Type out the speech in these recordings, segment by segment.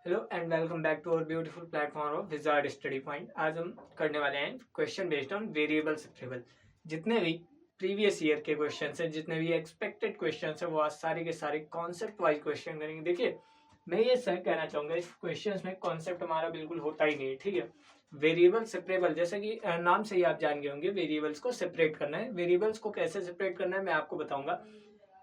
Hello and welcome back to our beautiful platform of wizard study point. आज हम करने वाले हैं question based on variable separable. जितने भी प्रीवियस ईयर के क्वेश्चन है, जितने भी एक्सपेक्टेड क्वेश्चन है, वो आज सारे के सारे कॉन्सेप्ट वाइज क्वेश्चन करेंगे। देखिए, मैं ये सर कहना चाहूंगा, इस क्वेश्चन में कॉन्सेप्ट हमारा बिल्कुल होता ही नहीं है। ठीक है, वेरिएबल सेपरेबल, जैसे कि नाम से ही आप जान गए होंगे, वेरिएबल्स को सेपरेट करना है। वेरिएबल्स को कैसे सेपरेट करना है मैं आपको बताऊंगा।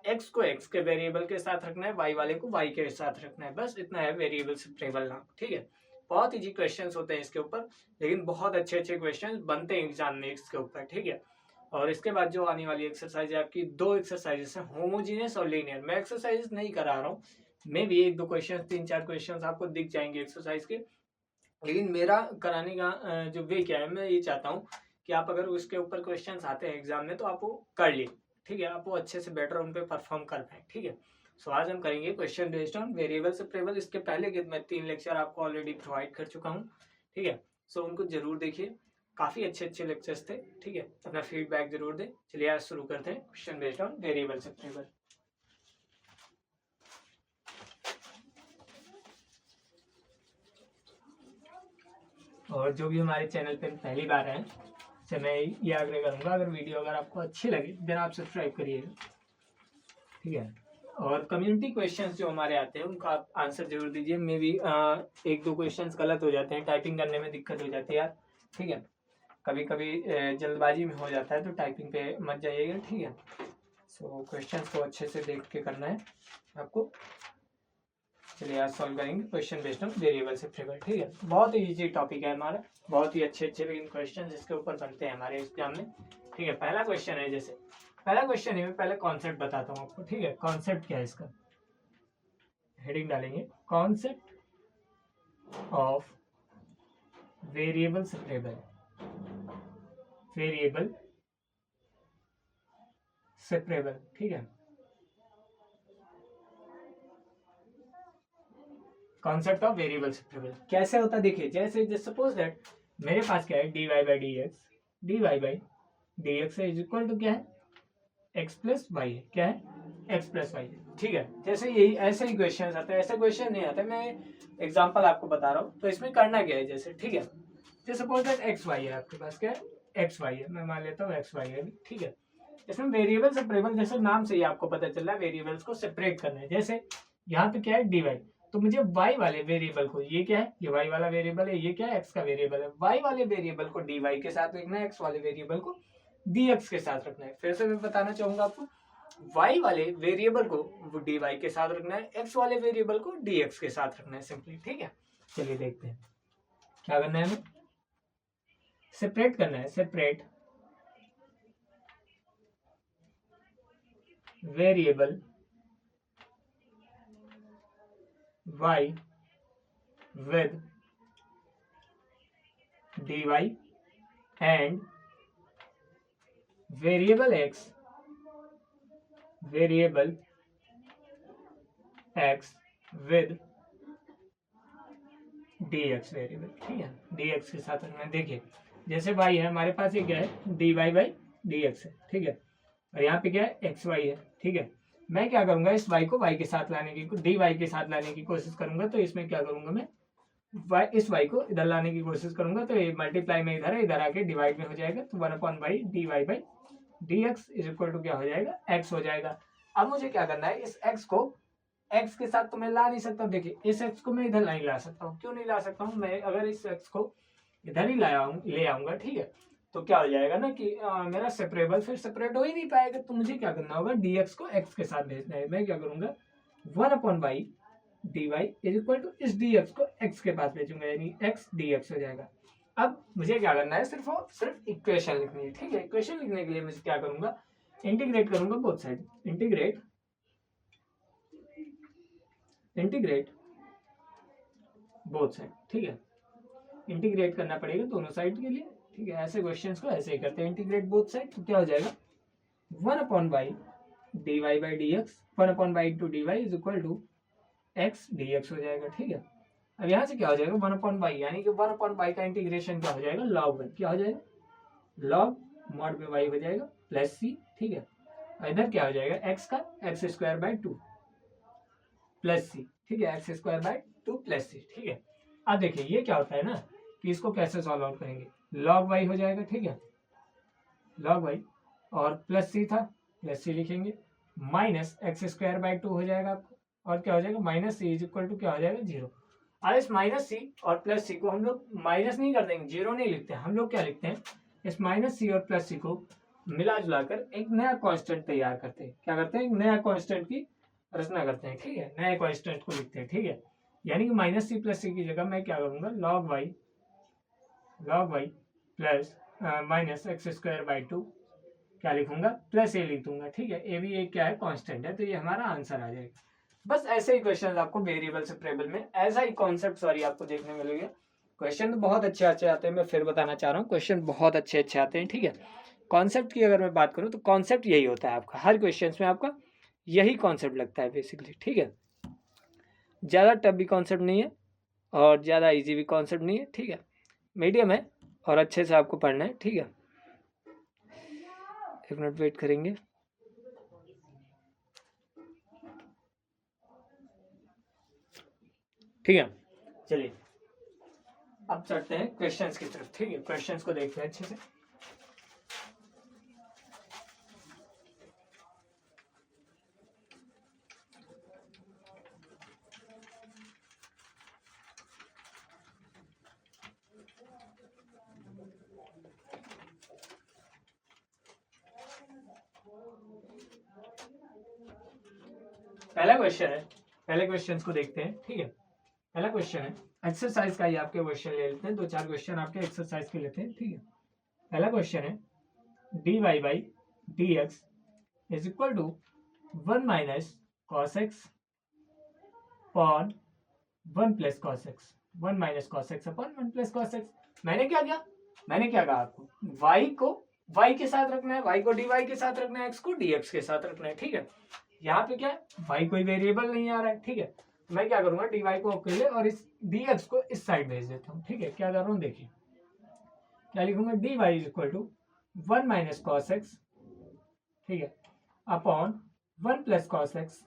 एक्स को एक्स के वेरिएबल के साथ रखना है, वाई वाले को वाई के साथ रखना है, बस इतना है वेरिएबल सेपरेबल नाम। ठीक है, बहुत इजी क्वेश्चंस होते हैं इसके ऊपर, लेकिन बहुत अच्छे अच्छे क्वेश्चंस बनते हैं एग्जाम में इसके ऊपर। ठीक है, और इसके बाद जो आने वाली एक्सरसाइज है आपकी, दो एक्सरसाइजेस है, होमोजीनियस और लीनियर। मैं एक्सरसाइज नहीं करा रहा हूँ, मे भी एक दो क्वेश्चन, तीन चार क्वेश्चन आपको दिख जाएंगे एक्सरसाइज के, लेकिन मेरा कराने का जो वे क्या है, मैं ये चाहता हूँ कि आप अगर उसके ऊपर क्वेश्चंस आते हैं एग्जाम में तो आप वो कर लिए। ठीक है, आप वो अच्छे से बेटर उन पे परफॉर्म कर पाए। ठीक है, सो आज हम करेंगे question based on variable separable. इसके पहले के मैं 3 लेक्चर आपको ऑलरेडी प्रोवाइड कर चुका हूँ। ठीक है, सो उनको जरूर देखिए, काफी अच्छे अच्छे लेक्चर्स थे। ठीक है, अपना फीडबैक जरूर दें। चलिए आज शुरू करते हैं question based on variable separable. और जो भी हमारे चैनल पे पहली बार है, से मैं ये आग्रह करूंगा, अगर वीडियो अगर आपको अच्छी लगे देन आप सब्सक्राइब करिएगा। ठीक है, और कम्युनिटी क्वेश्चंस जो हमारे आते हैं उनका आप आंसर जरूर दीजिए। मे भी एक दो क्वेश्चंस गलत हो जाते हैं, टाइपिंग करने में दिक्कत हो जाती है यार। ठीक है, कभी कभी जल्दबाजी में हो जाता है, तो टाइपिंग पे मत जाइएगा। ठीक है, सो क्वेश्चंस को अच्छे से देख के करना है आपको। चलिए आज सॉल्व करेंगे question based on variable separable. ठीक है, बहुत ही इजी टॉपिक है हमारा, बहुत ही अच्छे अच्छे लेकिन क्वेश्चन इसके ऊपर बनते हैं हमारे एग्जाम में। ठीक है, पहला क्वेश्चन है, जैसे पहला क्वेश्चन है, मैं पहले कॉन्सेप्ट बताता हूँ आपको। ठीक है, कॉन्सेप्ट क्या है इसका, हेडिंग डालेंगे concept of variable separable. Variable separable, ठीक है, कॉन्सेप्ट ऑफ वेरिएबल सेपरेबल कैसे होता है देखिए। जैसे सपोज दैट मेरे पास क्या है, D Y by D x is equal to क्या है, एक्स प्लस वाई है। क्या है, एक्स प्लस वाई है। ठीक है, जैसे यही ऐसे ही क्वेश्चन आते हैं, ऐसे क्वेश्चन नहीं आते, मैं एग्जांपल आपको बता रहा हूँ। तो इसमें करना क्या है, जैसे ठीक है, जैसे सपोज दैट एक्स वाई है, आपके पास क्या है, एक्स वाई है, मैं मान लेता हूँ एक्स वाई है। ठीक है, इसमें वेरिएबल सेपरेबल, जैसे नाम से ही आपको पता चल रहा है वेरिएबल्स को सेपरेट करना है। जैसे यहाँ पे क्या है, डी वाई, तो मुझे वाई वाले वेरिएबल को, ये क्या है, ये वाई वाला वेरिएबल है, ये क्या है, एक्स का वेरिएबल है, वाई वाले वेरिएबल को डी वाई के साथ लिखना है, एक्स वाले वेरिएबल को डी एक्स के साथ रखना है। फिर से मैं बताना चाहूंगा आपको, y वाले वेरिएबल को dy के साथ रखना है, x वाले वेरिएबल को dx के साथ रखना है, सिंपली। ठीक है, चलिए देखते हैं क्या करना है, हमें सेपरेट करना है। Separate variable y with dy and variable x with dx variable. ठीक है, dx के साथ रखना है। देखिए जैसे y है हमारे पास, ये क्या है, dy बाई dx है। ठीक है, और यहाँ पे क्या है, एक्स वाई है। ठीक है, मैं क्या करूंगा, इस y को y के साथ लाने की, dy के साथ लाने की कोशिश करूंगा। तो इसमें क्या करूंगा मैं, इस y को इधर लाने की कोशिश करूंगा, तो ये मल्टीप्लाई में इधर है, इधर आके डिवाइड में हो जाएगा, तो 1/y dy by dx is equal to क्या हो जाएगा, x हो जाएगा। अब मुझे क्या करना है, इस x को x के साथ तो मैं ला नहीं सकता। देखिए इस x को मैं इधर नहीं ला सकता हूँ। क्यों नहीं ला सकता हूँ, मैं अगर इस x को इधर ही ले आऊंगा, ठीक है, तो क्या हो जाएगा ना कि मेरा सेपरेबल फिर सेपरेट हो ही नहीं पाएगा। तो मुझे क्या करना होगा, dx को x के साथ भेजना है। मैं क्या करूंगा, 1/y dy is equal to इस dx को x के पास भेजूंगा, यानी x dx हो जाएगा। अब मुझे क्या करना है, सिर्फ इक्वेशन लिखनी है। ठीक है, इक्वेशन लिखने के लिए मैं क्या करूंगा, इंटीग्रेट करूंगा both side, integrate both side. ठीक है, इंटीग्रेट करना पड़ेगा दोनों साइड के लिए। ठीक है, ऐसे क्वेश्चंस को ऐसे ही करते हैं, इंटीग्रेट बोथ साइड। तो क्या हो जाएगा, 1/y dy by dx, 1/y into dy is equal to x dx हो जाएगा। ठीक है, अब यहाँ से क्या हो जाएगा, 1/y, यानी कि 1/y का इंटीग्रेशन क्या हो जाएगा, log 1, क्या हो जाएगा, log मॉड में y हो जाएगा प्लस c। ठीक है, इधर क्या हो जाएगा, x का x square by 2 plus c। ठीक है, x square by 2 plus c, ठीक है। अब देखिए ये क्या होता है ना कि इसको कैसे सॉल्व आउट करेंगे, log y हो जाएगा, ठीक है, log y, और प्लस सी था, प्लस सी लिखेंगे, माइनस एक्स स्क्वायर बाई 2 हो जाएगा आपको, और क्या हो जाएगा minus C is equal to क्या हो जाएगा 0। अब इस माइनस सी और प्लस सी को हम लोग माइनस नहीं कर देंगे, 0 नहीं लिखते, हम लोग क्या लिखते हैं, इस माइनस सी और प्लस सी को मिला जुला कर एक नया कांस्टेंट तैयार करते हैं। क्या करते हैं, एक नया कांस्टेंट की रचना करते हैं, ठीक है, नए कांस्टेंट को लिखते हैं, ठीक है। यानी कि माइनस सी प्लस सी की जगह मैं क्या करूंगा, log y plus minus x square by 2 क्या लिखूंगा, प्लस ए लिख दूंगा, ठीक है। ए भी एक क्या है, कांस्टेंट है, तो ये हमारा आंसर आ जाएगा। बस ऐसे ही क्वेश्चन आपको वेरिएबल सेपरेबल में ऐसा ही कॉन्सेप्ट आपको देखने मिलेगा। क्वेश्चन तो बहुत अच्छे अच्छे आते हैं, मैं फिर बताना चाह रहा हूँ, क्वेश्चन बहुत अच्छे अच्छे आते हैं, ठीक है। कॉन्सेप्ट की अगर मैं बात करूँ तो कॉन्सेप्ट यही होता है आपका, हर क्वेश्चन में आपका यही कॉन्सेप्ट लगता है बेसिकली, ठीक है। ज़्यादा टफ भी कॉन्सेप्ट नहीं है और ज़्यादा इजी भी कॉन्सेप्ट नहीं है, ठीक है, मीडियम है और अच्छे से आपको पढ़ना है, ठीक है। एक मिनट वेट करेंगे। ठीक है, चलिए अब चलते हैं क्वेश्चंस की तरफ, ठीक है, क्वेश्चंस को देखते हैं अच्छे से। पहला क्वेश्चन है, पहले क्वेश्चन को देखते हैं, ठीक है। पहला क्वेश्चन है एक्सरसाइज का, ही आपके क्वेश्चन ले लेते हैं, 2-4 क्वेश्चन आपके एक्सरसाइज के लेते हैं, ठीक है। पहला क्वेश्चन है dy by D x is equal to 1 minus cos X upon 1 plus cos X, 1 minus cos X upon 1 plus cos X. मैंने क्या किया, मैंने क्या कहा आपको, y को y के साथ रखना है, y को dy के साथ रखना है, x को dx के साथ रखना है, ठीक है। यहाँ पे क्या है, y कोई वेरिएबल नहीं आ रहा है, ठीक है। मैं क्या करूंगा, dy को अकेले और इस dx को इस साइड भेज देता हूँ, ठीक है। क्या कर रहा हूँ देखिए, क्या लिखूंगा, dy is equal to 1 minus cos X, ठीक है, upon 1 plus cos X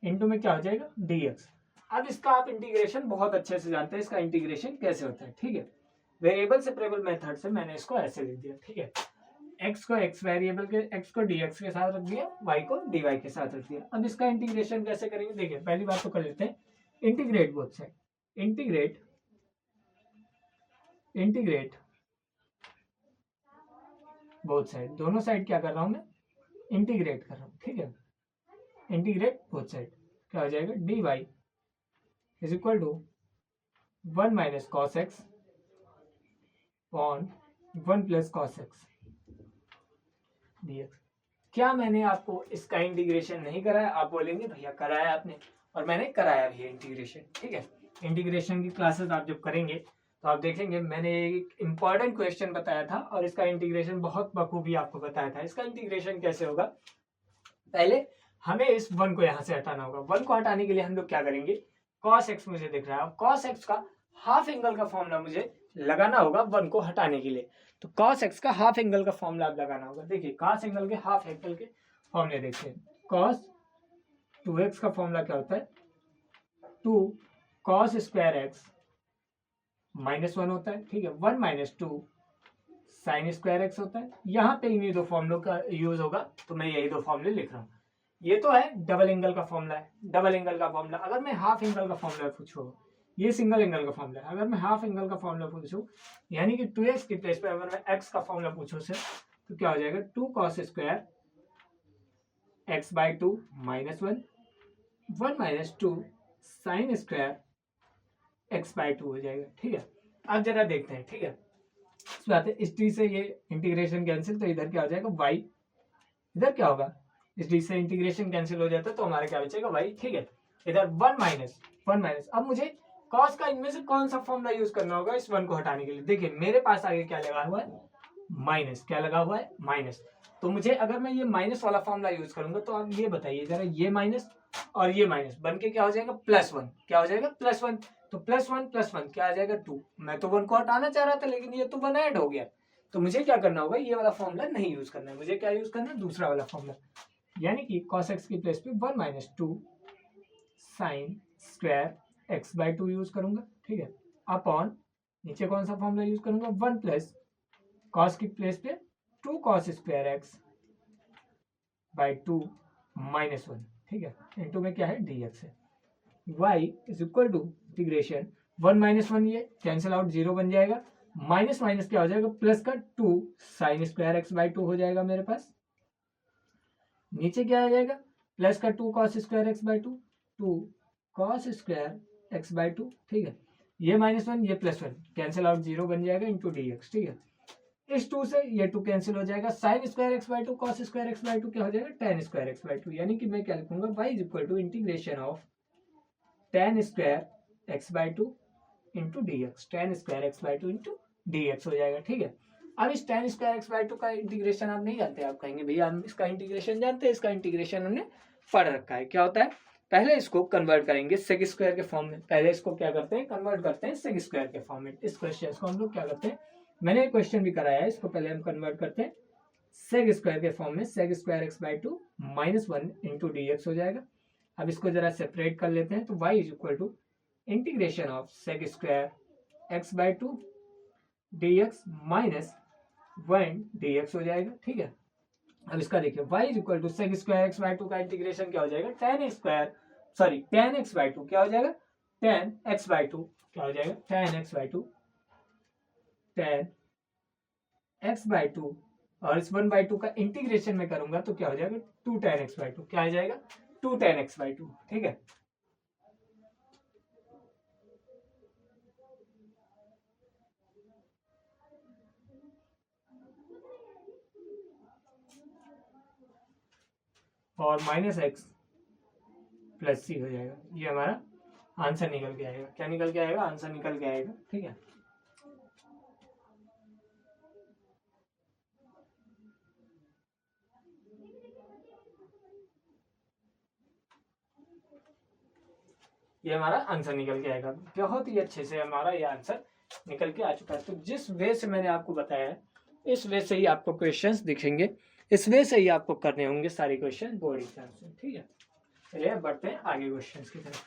into में क्या हो जाएगा dx। अब इसका आप इंटीग्रेशन बहुत अच्छे से जानते हैं, इसका इंटीग्रेशन कैसे होता है, ठीक है। वेरिएबल सेपरेबल मेथड से मैंने इसको ऐसे लिख दिया, ठीक है। x को x वेरिएबल के x को dx के साथ रख दिया, y को dy के साथ रख दिया। अब इसका इंटीग्रेशन कैसे करेंगे, देखिए पहली बात तो कर लेते हैं integrate both side, integrate both side, दोनों साइड क्या कर रहा हूं मैं, इंटीग्रेट कर रहा हूं, ठीक है। इंटीग्रेट बोथ साइड क्या हो जाएगा, dy is equal to 1 minus cos X upon 1 plus cos X dx। क्या मैंने आपको इसका इंटीग्रेशन नहीं कराया, आप बोलेंगे भैया कराया आपने, और मैंने कराया भी है इंटीग्रेशन, ठीक है। इंटीग्रेशन की क्लासेस आप जब करेंगे तो आप देखेंगे मैंने एक इंपॉर्टेंट क्वेश्चन बताया था और इसका इंटीग्रेशन बहुत बखूबी आपको बताया था। इसका इंटीग्रेशन कैसे होगा, पहले हमें इस 1 को यहाँ से हटाना होगा। 1 को हटाने के लिए हम लोग क्या करेंगे, cos x मुझे दिख रहा है, cos x का हाफ एंगल का फॉर्मूला मुझे लगाना होगा 1 को हटाने के लिए। तो cos x का हाफ एंगल का फॉर्मूला लगाना होगा। देखिए cos एंगल के हाफ एंगल के फॉर्मूले देखते हैं। cos 2x का फॉर्मूला क्या होता है, 2 cos स्क्वायर x -1 होता है, ठीक है। 1 माइनस 2 साइन स्क्वायर x होता है। यहाँ पे इन्हीं दो फॉर्मूलों का यूज होगा, तो मैं यही दो फॉर्मूले लिख रहा हूँ। ये तो है डबल एंगल का फॉर्मूला है, डबल एंगल का फॉर्मूला। अगर मैं हाफ एंगल का फॉर्मूला पूछूं, ये सिंगल एंगल का फॉर्मूला है, अगर मैं हाफ एंगल का फॉर्मूला पूछूं यानी कि 2x की प्लेस पे अगर मैं x का फॉर्मूला पूछूं से, तो क्या हो जाएगा, 2 cos square x by 2 -1, 1 minus 2 sine square x by 2 हो जाएगा, ठीक है। अब जरा देखते हैं, ठीक है, इस बात है, इस टी से ये इंटीग्रेशन कैंसिल, तो इधर क्या हो जाएगा y, इधर क्या होगा, इस डी से इंटीग्रेशन कैंसिल हो जाता है तो हमारा क्या बचेगा y, ठीक है। इधर 1 माइनस, अब मुझे cos का इनमें से कौन सा फॉर्मूला यूज करना होगा इस 1 को हटाने के लिए। देखिए मेरे पास आगे क्या लगा हुआ है, माइनस, क्या लगा हुआ है, माइनस। तो मुझे अगर मैं ये माइनस वाला फॉर्मूला यूज करूंगा तो आप ये बताइए जरा, ये माइनस और ये माइनस बन के क्या हो जाएगा, +1, क्या हो जाएगा, +1। तो +1 क्या आ जाएगा, 2। मैं तो 1 को हटाना चाह रहा था लेकिन ये तो 1 ऐड हो गया, तो मुझे क्या करना होगा, ये वाला फॉर्मूला नहीं यूज करना है, मुझे क्या यूज करना है, दूसरा वाला फॉर्मूला। यानी कि cos x की प्लेस पे 1 minus 2 sign square x by to use करूंगा, ठीक है, अपॉन नीचे कौन सा फॉर्मूला यूज करूंगा, 1 प्लस कॉस की प्लेस पे 2 cos square x by two minus 1, ठीक है, इंटू में क्या है डी एक्स है, y is equal to integration 1 minus 1, ये कैंसिल आउट 0 बन जाएगा, माइनस माइनस क्या हो जाएगा प्लस का 2 sign square x by to हो जाएगा मेरे पास, नीचे क्या आ जाएगा प्लस का 2 cos square x by to, 2 cos square x by to, ठीक है, ये माइनस 1 ये प्लस 1 कैंसिल आउट 0 बन जाएगा इंटू डी एक्स, ठीक है, इस 2 से ये 2 कैंसिल हो जाएगा, sine square x by two cos square x by two क्या हो जाएगा tan square x by two, यानी कि मैं क्या लिखूंगा y is equal to integration of tan square x by two into D X, tan square x by two into D x हो जाएगा, ठीक है। अब इस tan square x by two का इंटीग्रेशन आप नहीं जानते, आप कहेंगे भैया हम इसका इंटीग्रेशन जानते हैं, इसका इंटीग्रेशन हमने पढ़ रखा है, क्या होता है, पहले इसको कन्वर्ट करेंगे सेक स्क्वायर के फॉर्म में, पहले इसको क्या करते हैं कन्वर्ट करते हैं सेक स्क्वायर के फॉर्म में, इस क्वेश्चन को हम लोग क्या करते हैं, मैंने क्वेश्चन भी कराया है, इसको पहले हम कन्वर्ट करते हैं सेक स्क्वायर के फॉर्म में, sec square x by two minus 1 into D x हो जाएगा। अब इसको जरा सेपरेट कर लेते हैं, तो y is equal to integration of sec square x by two d x minus 1 d x हो जाएगा, ठीक है। अब इसका देखिए y is equal to sec square x by two का इंटीग्रेशन क्या हो जाएगा टेन एक्स बाई टू क्या हो जाएगा टेन एक्स बाई टू क्या हो जाएगा ten x by to, ten x by to, और इस 1 बाई टू का इंटीग्रेशन में करूंगा तो क्या हो जाएगा 2 टेन एक्स बाई टू, क्या आ जाएगा 2 टेन एक्स बाई टू, ठीक है। और माइनस एक्स प्लस सी हो जाएगा, ये हमारा आंसर निकल के आएगा, क्या निकल के आएगा आंसर निकल के आएगा, ठीक है। ये हमारा आंसर निकल के आएगा, बहुत ही अच्छे से हमारा ये आंसर निकल के आ चुका है। तो जिस वे से मैंने आपको बताया है इस वे से ही आपको क्वेश्चंस दिखेंगे, इस वे से ही आपको करने होंगे सारे क्वेश्चन बोर्ड एग्जाम से, ठीक है। चलिए बढ़ते हैं आगे क्वेश्चंस की तरफ।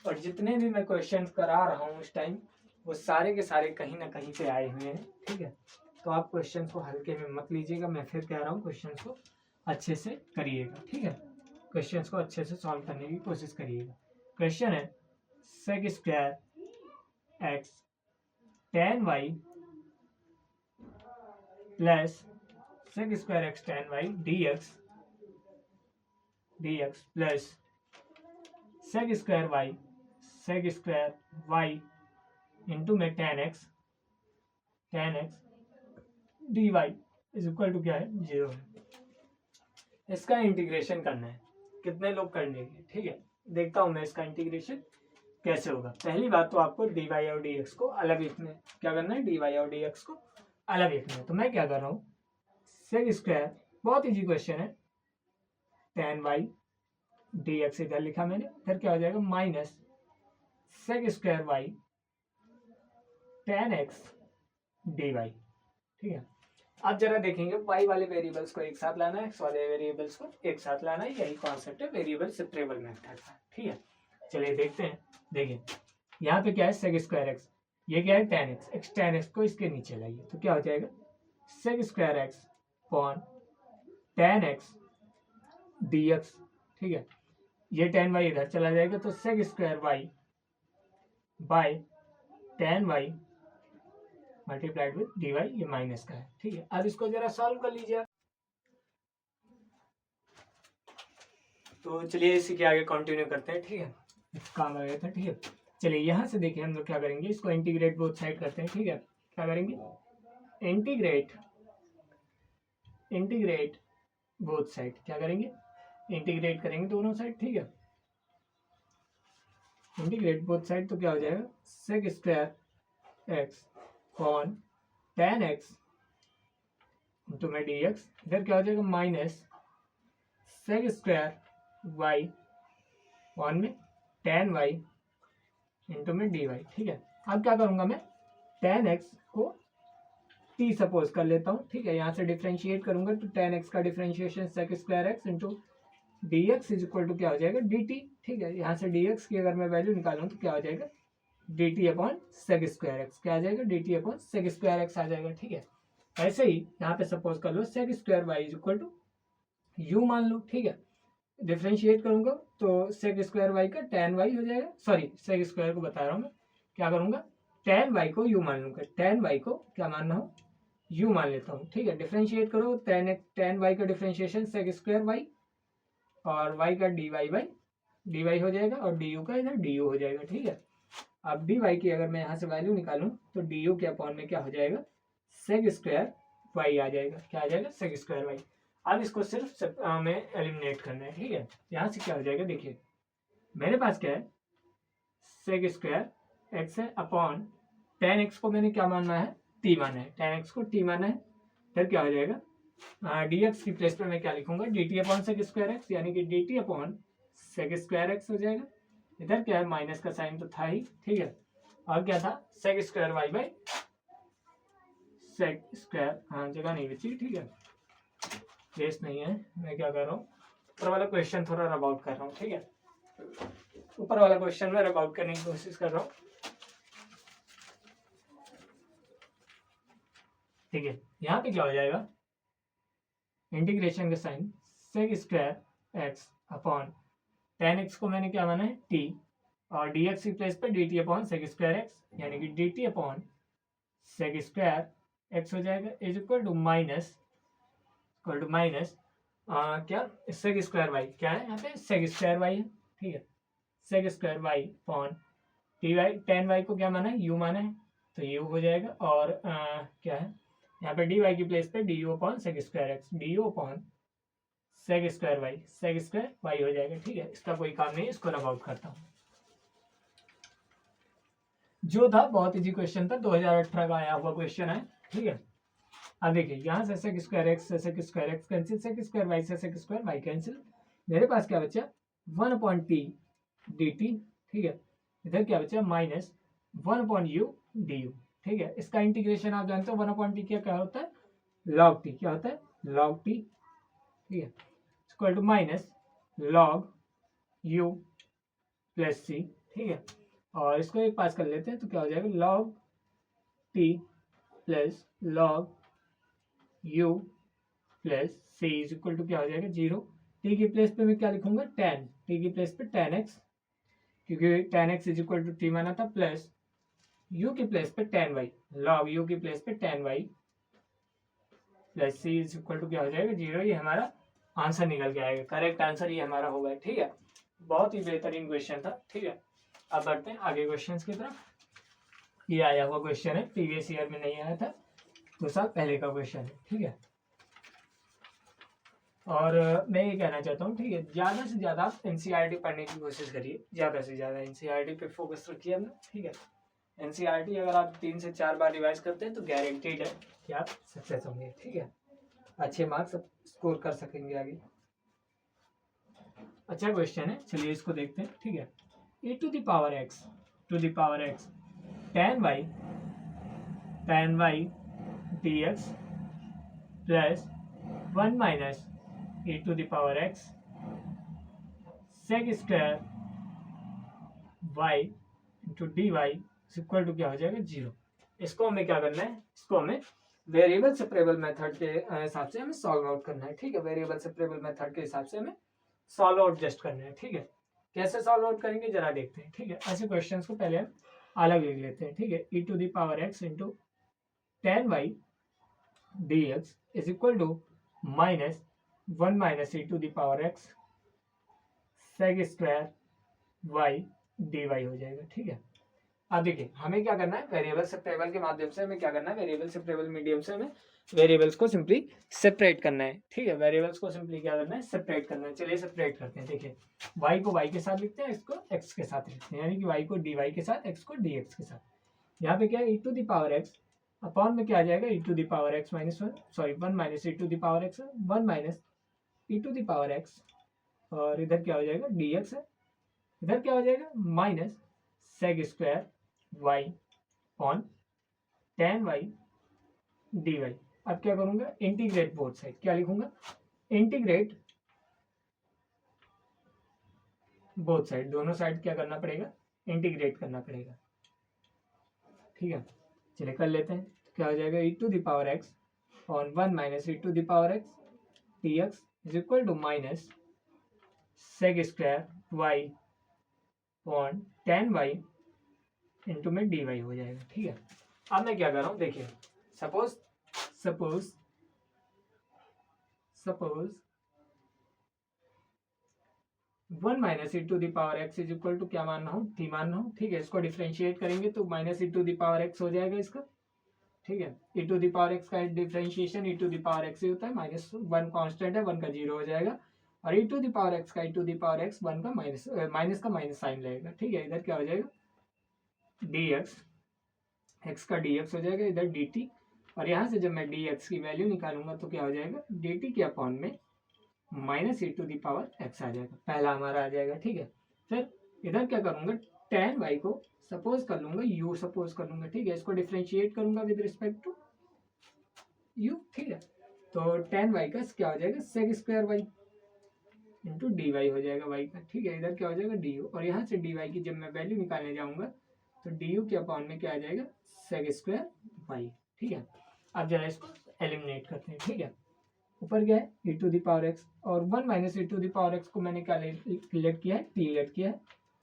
और जितने भी मैं क्वेश्चंस करा रहा हूँ इस टाइम वो सारे के सारे कहीं ना कहीं से आए हुए हैं, ठीक है। तो आप क्वेश्चन को हल्के में मत लीजिएगा, मैं फिर कह रहा हूँ क्वेश्चन को अच्छे से करिएगा, ठीक है। क्वेश्चन को अच्छे से सॉल्व करने की कोशिश करिएगा। क्वेश्चन है sec square x tan y plus sec square x tan y d x plus sec square y into में tan x d y is equal to क्या है 0 है। इसका इंटीग्रेशन करना है, कितने लोग कर लेंगे, ठीक है। देखता हूं मैं इसका इंटीग्रेशन कैसे होगा। पहली बात तो आपको डी वाई और डी एक्स को अलग लिखना है, क्या करना है डी वाई और डी एक्स को अलग लिखना है। तो मैं क्या कर रहा हूँ सेक स्क्वायर, बहुत इजी क्वेश्चन है, टेन वाई डी एक्स इधर लिखा मैंने, फिर क्या हो जाएगा minus sec square y tan x d y, ठीक है। अब जरा देखेंगे y वाले वेरिएबल्स को एक साथ लाना है, x वाले वेरिएबल्स को एक साथ लाना है, यही कॉन्सेप्ट है वेरिएबल सेपरेबल मेथड का, ठीक है। चलिए देखते हैं, देखिए यहाँ पे क्या है सेक स्क्वायर एक्स, ये क्या है टेन एक्स को इसके नीचे लाइए तो क्या हो जाएगा sec square x upon tan x d x, ठीक है। ये टेन वाई इधर चला जाएगा तो sec square y by tan y multiplied with d y, ये माइनस का है, ठीक है। अब इसको जरा सॉल्व कर लीजिए। तो चलिए इसी के आगे कंटिन्यू करते हैं, ठीक है, काम आ गया था, ठीक है। चलिए यहाँ से देखिए हम लोग क्या करेंगे, इसको इंटीग्रेट बोथ साइड करते हैं, ठीक है। क्या करेंगे इंटीग्रेट बोथ साइड, क्या करेंगे इंटीग्रेट करेंगे दोनों साइड, ठीक है। इंटीग्रेट बोथ साइड तो क्या हो जाएगा sec square x upon tan x into में डी एक्स, इधर क्या हो जाएगा minus sec square y one में टेन वाई इंटू में डी वाई, ठीक है। अब क्या करूँगा मैं, टेन एक्स को टी सपोज कर लेता हूँ, ठीक है। यहाँ से डिफ्रेंशिएट करूंगा तो टेन एक्स का differentiation sec square x into D x is equal to क्या हो जाएगा, डी टी, ठीक है। यहाँ से डी एक्स की अगर मैं वैल्यू निकालूँ तो क्या हो जाएगा, d t upon sec square x, क्या आ जाएगा, d t upon sec square x आ जाएगा, ठीक है। ऐसे ही यहाँ पे सपोज कर लो sec square y is equal to u मान लो, ठीक है। डिफ्रेंशिएट करूंगा तो सेक स्क्वायर वाई का टेन वाई हो जाएगा, सॉरी सेक स्क्वायर को बता रहा हूँ मैं, क्या करूंगा, टेन वाई को यू मान लूंगा, टेन वाई को क्या मानना हो, यू मान लेता हूँ, ठीक है। डिफ्रेंशिएट करो, टेन वाई का डिफ्रेंशिएशन सेक स्क्वायर वाई और वाई का d Y by d y हो जाएगा और डी यू का इधर डी यू हो जाएगा, ठीक है। अब डी वाई की अगर मैं यहाँ से वैल्यू निकालूं तो डी यू के अपॉन में क्या हो जाएगा, सेक स्क्वायर वाई आ जाएगा, क्या आ जाएगा, सेक स्क्वायर वाई। अब इसको सिर्फ हमें एलिमिनेट करना है, ठीक है। यहाँ से क्या हो जाएगा, देखिए मेरे पास क्या है, सेक स्क्वायर एक्स है अपॉन टेन एक्स को मैंने क्या मानना है, टी माना है, टेन एक्स को टी माना है, फिर क्या हो जाएगा, डी एक्स की प्लेस पे मैं क्या लिखूंगा, d t upon sec square x, यानी कि d t upon sec square x हो जाएगा। इधर क्या है, माइनस का साइन तो था ही, ठीक है। और क्या था, sec square y by sec square, हाँ जगह नहीं बची, ठीक है, केस नहीं है। मैं क्या कर रहा हूँ, ऊपर वाला क्वेश्चन थोड़ा रब आउट कर रहा हूँ, ठीक है। ऊपर वाला क्वेश्चन में रब आउट करने की कोशिश कर रहा हूँ, ठीक है। यहाँ पे क्या हो जाएगा, इंटीग्रेशन का sign sec square x upon tan x को मैंने क्या माना है, टी, और डी एक्स की प्लेस पे d t upon sec square x, यानी कि d t upon sec square x हो जाएगा इज इक्वल टू माइनस क्या, सेक स्क्वायर वाई, क्या है यहाँ पे, सेक स्क्वायर वाई है, ठीक है। Sec square y upon t y, tan y को क्या माना है, यू माना है, तो यू हो जाएगा। और क्या है यहाँ पे डी वाई की प्लेस पे d u upon sec square x, d u upon sec square y हो जाएगा, ठीक है। इसका कोई काम नहीं, इसको रब आउट करता हूँ। जो था बहुत इजी क्वेश्चन था, 2018 का आया हुआ क्वेश्चन है, ठीक है। अब देखिए यहाँ से सेक स्क्वायर एक्स से sec square x cancel, sec square y से सेक स्क्वायर वाई कैंसिल, मेरे पास क्या बचा, one upon t d t, ठीक है। इधर क्या बचा, minus one upon u d u, ठीक है। इसका इंटीग्रेशन आप जानते हो, वन अपॉन टी क्या होता है, लॉग टी, क्या होता है, लॉग टी, ठीक है, equal to minus log u plus c, ठीक है। और इसको एक पास कर लेते हैं तो क्या हो जाएगा, log t plus log u plus c is equal to क्या हो जाएगा, जीरो। टी की प्लेस पे मैं क्या लिखूंगा, टेन, टी की प्लेस पे टेन एक्स, क्योंकि tan x is equal to t माना था, प्लस यू की प्लेस पे टेन वाई, लॉग यू की प्लेस पे tan y plus c is equal to क्या हो जाएगा, जीरो। ये हमारा आंसर निकल के आएगा, करेक्ट आंसर ये हमारा होगा, ठीक है। बहुत ही बेहतरीन क्वेश्चन था, ठीक है। अब बढ़ते हैं आगे क्वेश्चंस की तरफ। ये आया हुआ क्वेश्चन है, प्रीवियस ईयर में नहीं आया था, 2 साल पहले का क्वेश्चन है, ठीक है। और मैं ये कहना चाहता हूँ, ठीक है, ज़्यादा से ज़्यादा आप एनसीईआरटी पढ़ने की कोशिश करिए, ज़्यादा से ज़्यादा एनसीईआरटी पे फोकस रखिए अपना, ठीक है। एनसीईआरटी अगर आप 3 से 4 बार रिवाइज करते हैं तो गारंटीड है कि आप सक्सेस होंगे, ठीक है, अच्छे मार्क्स स्कोर कर सकेंगे आगे। अच्छा क्वेश्चन है, चलिए इसको देखते हैं, ठीक है। e to the power x tan y dx plus 1 minus e to the power x sec square y into d y equal to क्या हो जाएगा, जीरो। इसको हमें क्या करना है, इसको हमें वेरिएबल सेपरेबल मेथड के हिसाब से हमें सॉल्व आउट करना है, ठीक है। वेरिएबल सेपरेबल मेथड के हिसाब से हमें सॉल्व आउट जस्ट करना है, ठीक है। कैसे सॉल्व आउट करेंगे जरा देखते हैं, ठीक है। ऐसे क्वेश्चंस को पहले हम अलग लिख लेते हैं, ठीक है। e to the power x into tan y d x is equal to minus 1 minus e to the power x sec square y dy हो जाएगा, ठीक है। अब देखिए हमें क्या करना है, वेरिएबल सेपरेबल के माध्यम से हमें क्या करना है, वेरिएबल सेपरेबल मीडियम से हमें वेरिएबल्स को सिंपली सेपरेट करना है, ठीक है। वेरिएबल्स को सिंपली क्या करना है, सेपरेट करना है। चलिए सेपरेट करते हैं, देखिए y को y के साथ लिखते हैं, x को x के साथ लिखते हैं, यानी कि y को dy के साथ, x को dx के साथ। यहाँ पे क्या है, e to the power x upon में क्या आ जाएगा, e to the power x minus 1, sorry 1 minus e to the power x, 1 minus e to the power x, और इधर क्या हो जाएगा, dx है, इधर क्या हो जाएगा, minus sec square y upon tan y dy। अब क्या करूंगा, इंटीग्रेट बोथ साइड। क्या लिखूंगा, इंटीग्रेट बोथ साइड, दोनों साइड क्या करना पड़ेगा, इंटीग्रेट करना पड़ेगा। ठीक है, चलिए कर लेते हैं। तो क्या हो जाएगा, e to the power x और 1 minus e to the power x dx is equal to minus sec square y upon tan y into में dy हो जाएगा। ठीक है, अब मैं क्या कर रहा हूँ, देखिए suppose suppose suppose 1 minus e to the power x is equal to क्या मानना हो, थी मानना हो। ठीक है, इसको डिफ्रेंशिएट करेंगे तो minus e to the power x हो जाएगा इसका। ठीक है, e to the power x का differentiation e to the power x ही होता है, माइनस 1 कांस्टेंट है, 1 का 0 हो जाएगा। और ई टू द पावर एक्स का ई टू द पावर एक्स 1 का माइनस का माइनस साइन लगेगा। ठीक है, इधर क्या हो जाएगा, dx, x का dx हो जाएगा, इधर dt। और यहाँ से जब मैं dx की वैल्यू निकालूंगा तो क्या हो जाएगा, dt के अपॉन में minus e to the power x आ जाएगा, पहला हमारा आ जाएगा। ठीक है, फिर इधर क्या करूंगा, tan y को सपोज कर लूंगा u, सपोज कर लूंगा। ठीक है, इसको डिफ्रेंशिएट करूंगा विद रिस्पेक्ट टू u। ठीक है, तो tan y का क्या हो जाएगा, sec square y into d y हो जाएगा y का। ठीक है, इधर क्या हो जाएगा du, और यहाँ से dy की जब मैं वैल्यू निकालने जाऊंगा तो du के अपॉन में क्या आ जाएगा, सेक स्क्वायर y। ठीक है, अब जरा इसको एलिमिनेट करते हैं। ठीक है, ऊपर क्या है, e to the power x, और 1 minus e to the power x को मैंने क्या लेट किया है, t लेट किया है।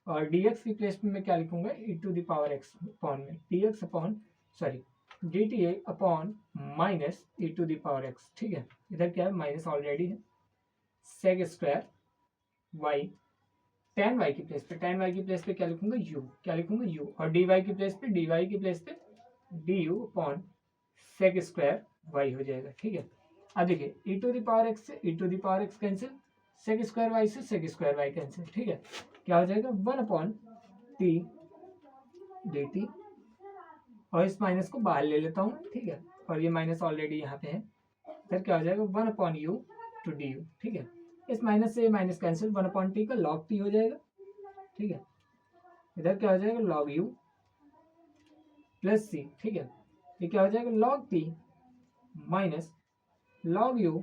और dx की प्लेस में मैं क्या लिखूंगा, e to the power x upon में dx upon sorry dt upon minus e to the power x। ठीक है, इधर क्या है, माइनस ऑलरेडी है, sec square y, tan y की प्लेस पे, tan y की प्लेस पे क्या लिखूंगा, u, क्या लिखूंगा u, और dy की प्लेस पे, dy की प्लेस पे du upon sec square y हो जाएगा। ठीक है, अब देखिए e to the power x से e to the power x cancel, sec square y से सेक स्क्वायर y कैंसिल। ठीक है, क्या हो जाएगा, 1 अपॉन t dt, और इस माइनस को बाहर ले लेता हूँ। ठीक है, और ये माइनस ऑलरेडी यहाँ पे है, फिर क्या हो जाएगा, 1 अपॉन u टू du। ठीक है, इस माइनस से माइनस कैंसिल, 1 अपॉन टी का log t हो जाएगा। ठीक है, इधर क्या हो जाएगा, log u प्लस सी। ठीक है, ये क्या हो जाएगा, log t minus log u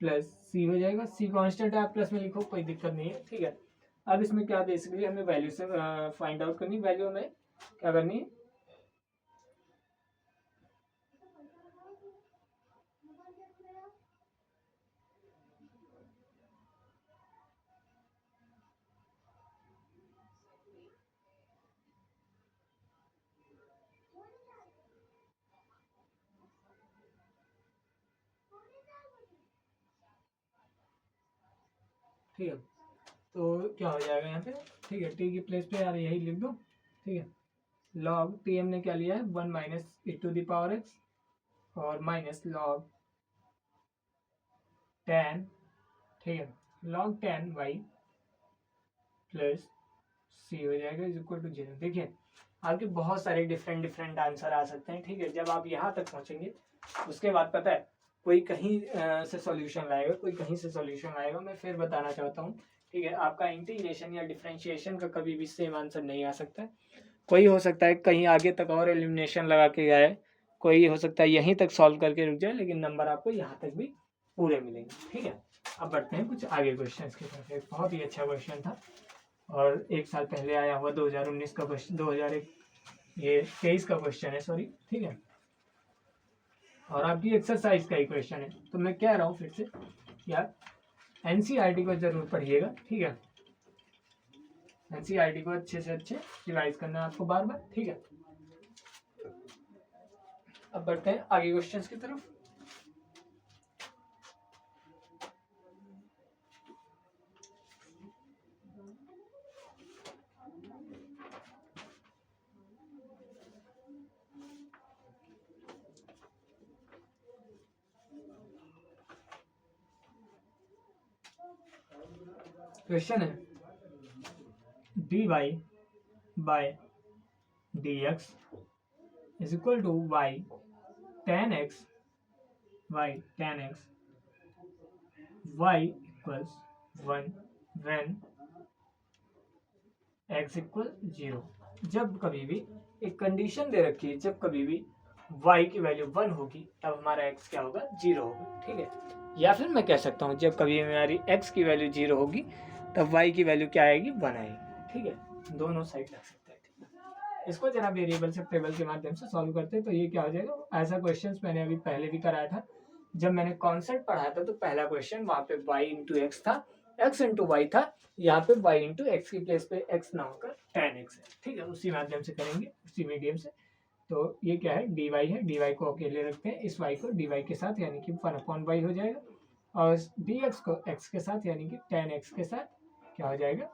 plus c हो जाएगा। सी कांस्टेंट है, आप प्लस में लिखो, कोई दिक्कत नहीं है। ठीक है, अब इसमें क्या बेसिकली हमें वैल्यू से फाइंड आउट करनी, वैल्यू हमें क्या करनी है, ठीक है, तो क्या हो जाएगा यहाँ पे। ठीक है, टी की प्लेस पे यार यही लिख दो। ठीक है, लॉग टी हमने क्या लिया है, 1 minus e to the power x और माइनस लॉग टेन। ठीक है, log tan y plus c हो जाएगा इज इक्वल टू 0। देखिए आपके बहुत सारे डिफरेंट डिफरेंट आंसर आ सकते हैं। ठीक है, जब आप यहाँ तक पहुँचेंगे उसके बाद पता है कोई कहीं से सॉल्यूशन लाएगा, कोई कहीं से सॉल्यूशन लाएगा। मैं फिर बताना चाहता हूँ, ठीक है, आपका इंटीग्रेशन या डिफरेंशिएशन का कभी भी सेम आंसर नहीं आ सकता है। कोई हो सकता है कहीं आगे तक और एलिमिनेशन लगा के जाए, कोई हो सकता है यहीं तक सॉल्व करके रुक जाए, लेकिन नंबर आपको यहाँ तक भी पूरे मिलेंगे। ठीक है, अब बढ़ते हैं कुछ आगे क्वेश्चन की तरफ। एक बहुत ही अच्छा क्वेश्चन था और एक साल पहले आया हुआ 2019 का क्वेश्चन, 2023 का क्वेश्चन है, सॉरी। ठीक है, और आपकी एक्सरसाइज का ही क्वेश्चन है। तो मैं कह रहा हूँ फिर से यार, एनसीईआरटी को जरूर पढ़िएगा। ठीक है, एनसीईआरटी को अच्छे से अच्छे रिवाइज करना है आपको बार बार। ठीक है, अब बढ़ते हैं आगे क्वेश्चंस की तरफ। क्वेश्चन है dy by dx is equal to y tan x y equals 1 when x equal 0। जब कभी भी एक कंडीशन दे रखी है, जब कभी भी y की वैल्यू 1 होगी तब हमारा x क्या होगा, 0 होगा, ठीक है। या फिर मैं कह सकता हूँ जब कभी हमारी x की वैल्यू 0 होगी तब y की वैल्यू क्या आएगी, 1 आएगी, ठीक है। दोनों साइड लग सकता है, ठीक है। इसको जरा वेरिएबल से टेबल के माध्यम से सॉल्व करते हैं तो ये क्या हो जाएगा। ऐसा क्वेश्चन मैंने अभी पहले भी कराया था, जब मैंने कॉन्सेप्ट पढ़ाया था तो पहला क्वेश्चन वहाँ पे y इंटू एक्स था, x इंटू वाई था, यहाँ पे y इंटू एक्स की प्लेस पे x ना होकर tan x है, ठीक है। उसी माध्यम से करेंगे, उसी मीडियम से। तो ये क्या है, dy है, dy को अकेले रखते हैं, इस y को dy के साथ यानी कि 1/y हो जाएगा, और dx को x के साथ यानी कि tan x के साथ क्या हो जाएगा,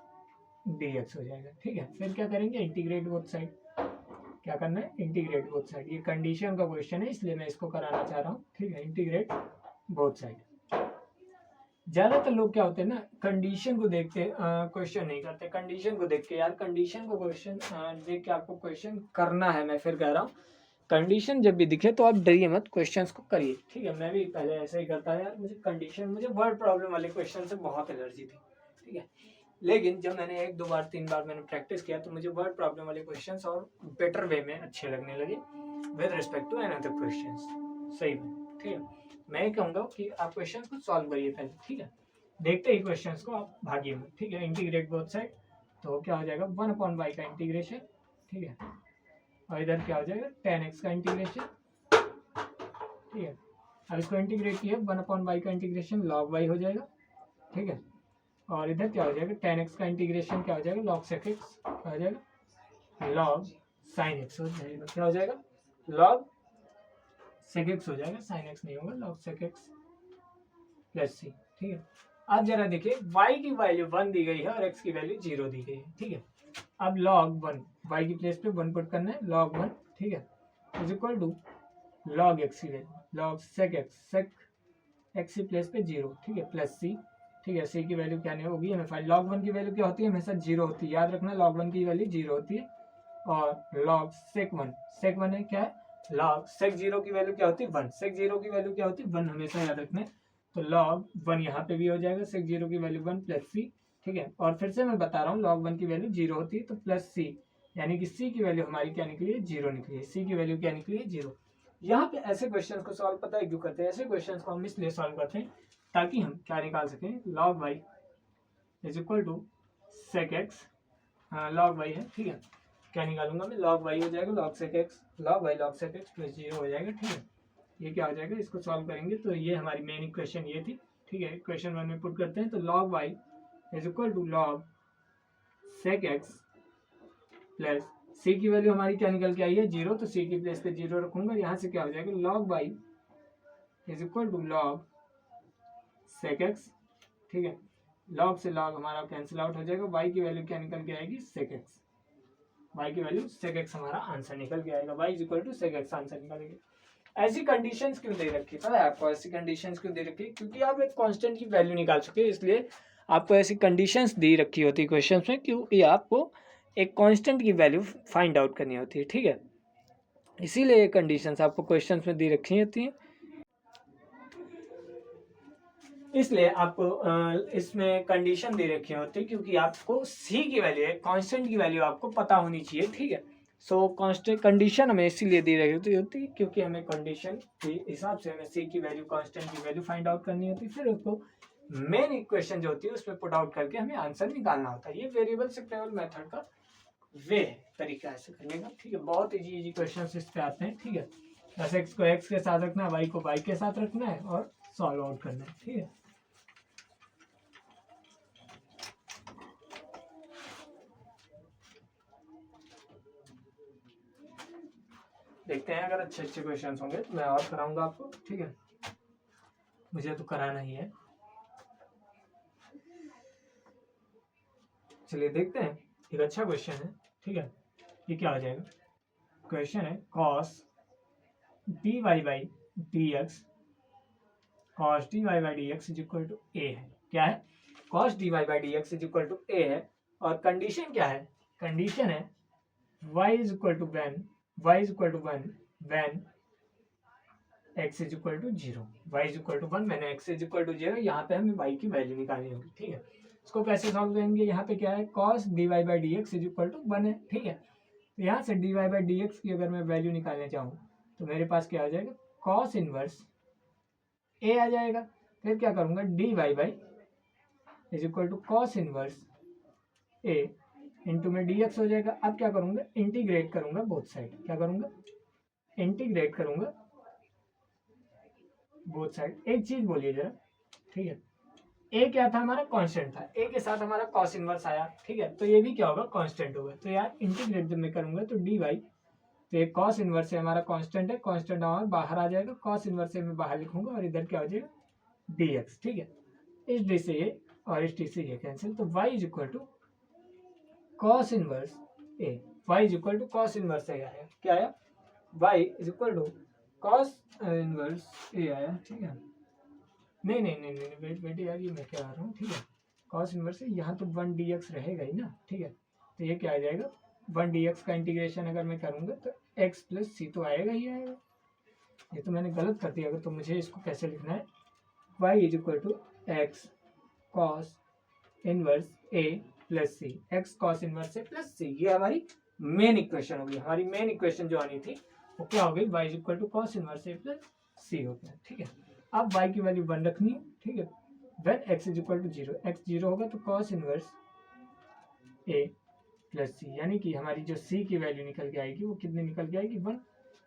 dx हो जाएगा, ठीक है। फिर क्या करेंगे, इंटीग्रेट बोथ साइड। क्या करना है, इंटीग्रेट बोथ साइड। ये कंडीशन का क्वेश्चन है इसलिए मैं इसको कराना चाह रहा हूँ, ठीक है। Integrate both side. ज्यादातर लोग क्या होते हैं ना, कंडीशन को देख के क्वेश्चन नहीं करते, कंडीशन को देख के, यार कंडीशन को क्वेश्चन देख के आपको क्वेश्चन करना है। मैं फिर कह रहा हूँ कंडीशन जब भी दिखे तो आप डरिए मत, क्वेश्चंस को करिए, ठीक है। मैं भी पहले ऐसे ही करता है यार, मुझे वर्ड प्रॉब्लम वाले क्वेश्चन से बहुत एलर्जी थी, ठीक है। लेकिन जब मैंने 1 2 बार 3 बार मैंने प्रैक्टिस किया तो मुझे वर्ड प्रॉब्लम वाले क्वेश्चंस और बेटर वे में अच्छे लगने लगे with respect to another questions, सही में, ठीक है। मैं ये कहूँगा कि आप क्वेश्चन को सॉल्व करिए पहले, ठीक है। देखते ही क्वेश्चंस को आप भागिए मत, ठीक है। इंटीग्रेट बोथ साइड, तो क्या हो जाएगा, 1/y का इंटीग्रेशन, ठीक है, और इधर क्या हो जाएगा, tan x का इंटीग्रेशन, ठीक है। अब इसको इंटीग्रेट किया, 1/y का इंटीग्रेशन log y हो जाएगा, ठीक है। और इधर क्या हो जाएगा, tan x का इंटीग्रेशन क्या हो जाएगा, log sec x क्या हो जाएगा, log sin x हो जाएगा, क्या हो जाएगा, log sec x हो जाएगा, sin x नहीं होगा, log sec x plus c, ठीक है। अब जरा देखिए, y की वैल्यू 1 दी गई है और x की वैल्यू 0 दी गई है, ठीक है। अब log 1, y की प्लेस पे 1 पुट करना है, log 1, ठीक है, is equal to log x की वैल्यू, log sec x की प्लेस पे 0, ठीक है, प्लस c, ठीक है। c की वैल्यू क्या नहीं होगी हमें फाइल, log 1 की वैल्यू क्या होती है, हमेशा 0 होती है, याद रखना, log 1 की वैल्यू 0 होती है। और log sec 1 है क्या है, log sec 0 की वैल्यू क्या होती है, 1, sec 0 की वैल्यू क्या होती है, 1, हमेशा याद रखना है। तो log 1 यहाँ पे भी हो जाएगा, sec 0 की वैल्यू 1 प्लस c, ठीक है। और फिर से मैं बता रहा हूँ, log 1 की वैल्यू 0 होती है तो प्लस c, यानी कि c की वैल्यू हमारी क्या निकली है, 0 निकली है, c की वैल्यू क्या निकली है, 0। यहाँ पे ऐसे क्वेश्चन को सॉल्व पता है क्यों करते हैं, ऐसे क्वेश्चन को हम इसलिए सॉल्व करते हैं ताकि हम क्या निकाल सकें, log y is equal to sec x, log y है, ठीक है। क्या निकालूंगा मैं, log y हो जाएगा, log sec x, log x plus 0 हो जाएगा, ठीक है। ये क्या हो जाएगा, इसको सॉल्व करेंगे तो ये हमारी मेन इक्वेशन ये थी, ठीक है। इक्वेशन 1 में पुट करते हैं तो log y is equal to log sec x plus c की वैल्यू हमारी क्या निकल के आई है, 0, तो c की प्लेस पे 0 रखूंगा, यहाँ से क्या हो जाएगा, log y is equal to log sec x, ठीक है। log से log हमारा कैंसिल आउट हो जाएगा, y की वैल्यू क्या निकल के आएगी, sec x, y की वैल्यू sec x हमारा आंसर निकल के आएगा, y is equal to sec x answer निकलेगा। ऐसी कंडीशंस क्यों दे रखी है, पता है आपको ऐसी कंडीशंस क्यों दे रखी है, क्योंकि आप एक कांस्टेंट की वैल्यू निकाल सके, इसलिए आपको ऐसी कंडीशंस दी रखी होती है क्वेश्चंस में, क्योंकि आपको एक कांस्टेंट की वैल्यू फाइंड आउट करनी होती है, ठीक है। इसीलिए ये कंडीशंस आपको क्वेश्चंस में दी रखी होती हैं, इसलिए आपको इसमें कंडीशन दे रखी होती है, क्योंकि आपको सी की वैल्यू है, कांस्टेंट की वैल्यू आपको पता होनी चाहिए, ठीक है। सो कांस्टेंट कंडीशन हमें इसीलिए दी रखी होती है क्योंकि हमें कंडीशन के हिसाब से हमें सी की वैल्यू, कांस्टेंट की वैल्यू फाइंड आउट करनी होती है, फिर उसको मेन इक्वेशन जो होती है उसमें पुट आउट करके हमें आंसर निकालना होता है। ये वेरिएबल शिफ्टेबल मेथड का वे है, तरीका ऐसे करने का, ठीक है। बहुत इजी क्वेश्चन इस पे आते हैं, ठीक है। बस एक्स को एक्स के साथ रखना है, वाई को वाई के साथ रखना है और सॉल्व आउट करना है, ठीक है। देखते हैं, अगर अच्छे अच्छे क्वेश्चन होंगे तो मैं और कराऊंगा आपको, ठीक है। मुझे तो कराना ही है। चलिए देखते हैं, एक अच्छा क्वेश्चन है, ठीक है। ये क्या हो जाएगा, क्वेश्चन है cos dy by dx, cos dy by dx is equal to a है, क्या है, cos dy by dx is equal to a है, और कंडीशन क्या है, कंडीशन है y is equal to y is equal to 1 when x is equal to 0, y is equal to 1 मैंने x is equal to 0, यहाँ पे हमें y की वैल्यू निकालनी होगी, ठीक है। इसको कैसे सॉल्व करेंगे, यहाँ पे क्या है, cos dy by dx is equal to 1 है, ठीक है। तो यहाँ से dy बाई डी एक्स की अगर मैं वैल्यू निकालना चाहूँ तो मेरे पास क्या आ जाएगा, कॉस इनवर्स ए आ जाएगा। फिर क्या करूँगा, dy by is equal to cos inverse a into में dx हो जाएगा। अब क्या करूँगा, इंटीग्रेट करूँगा बोथ साइड। क्या करूँगा, इंटीग्रेट करूँगा बोथ साइड। एक चीज़ बोलिए जरा, ठीक है, ए क्या था हमारा, कांस्टेंट था, ए के साथ हमारा कॉस इनवर्स आया, ठीक है, तो ये भी क्या होगा, कांस्टेंट होगा। तो यार इंटीग्रेट जब मैं करूंगा तो डी वाई, तो ये कॉस इनवर्स से हमारा कांस्टेंट है, कांस्टेंट हमारा बाहर आ जाएगा, कॉस इनवर्स से मैं बाहर लिखूंगा और इधर क्या हो जाएगा, डी एक्स, ठीक है। इस डी से ये और इस डी से ये कैंसिल, तो y is equal to cos inverse a, y is equal to cos inverse a आया। क्या आया, y is equal to cos inverse a आया, ठीक है। नहीं नहीं नहीं नहीं वेट वेट यार, ये मैं क्या आ रहा हूँ, ठीक है, कॉस इनवर्स है, यहाँ तो 1 dx रहेगा ही ना, ठीक है। तो ये क्या आ जाएगा, 1 dx का इंटीग्रेशन अगर मैं करूँगा तो x प्लस सी तो आएगा ही आएगा। ये तो मैंने गलत कर दिया, तो मुझे इसको कैसे लिखना है, y is equal to x cos inverse a plus c, x cos inverse a plus c. ये हमारी मेन इक्वेशन होगी। हमारी मेन इक्वेशन जो आनी थी वो क्या हो गई, y is equal to cos inverse a plus c हो गया, ठीक है। अब y की वैल्यू 1 रखनी है, ठीक है। When x is equal to 0, x 0 होगा तो cos inverse a plus c, यानी कि हमारी जो c की वैल्यू निकल के आएगी वो कितनी निकल के आएगी, 1।